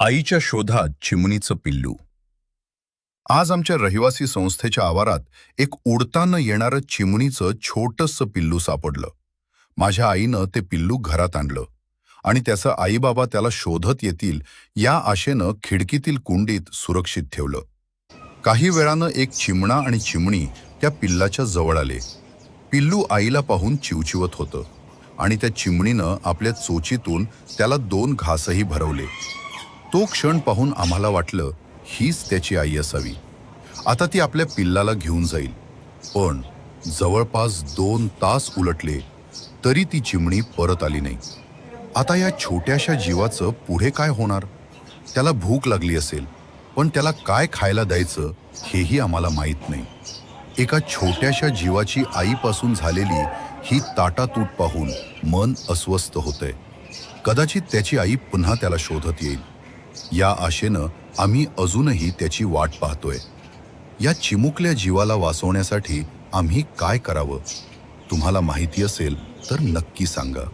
आईच्या शोधात चिमणीचं पिल्लू. आज आमच्या रहिवासी संस्थेच्या आवारात एक उडताना येणारं चिमणीचं छोटंसं पिल्लू सापडलं. माझ्या आईनं ते पिल्लू घरात आणलं आणि त्याचं आईबाबा त्याला शोधत येतील या आशेनं खिडकीतील कुंडीत सुरक्षित ठेवलं. काही वेळानं एक चिमणा आणि चिमणी त्या पिल्लाच्या जवळ आले. पिल्लू आईला पाहून चिवचिवत होतं आणि त्या चिमणीनं आपल्या चोचीतून त्याला 2 घासही भरवले. तो क्षण पाहून आम्हाला वाटलं हीच त्याची आई असावी. आता ती आपल्या पिल्लाला घेऊन जाईल. पण जवळपास 2 तास उलटले तरी ती चिमणी परत आली नाही. आता या छोट्याशा जीवाचं पुढे काय होणार? त्याला भूक लागली असेल, पण त्याला काय खायला द्यायचं हेही आम्हाला माहीत नाही. एका छोट्याशा जीवाची आईपासून झालेली ही ताटातूट पाहून मन अस्वस्थ होतंय. कदाचित त्याची आई पुन्हा त्याला शोधत येईल. या आशेनं आम्ही अजूनही त्याची वाट पाहतोय. या चिमुकल्या जीवाला वाचवण्यासाठी आम्ही काय करावं? तुम्हाला माहिती असेल तर नक्की सांगा.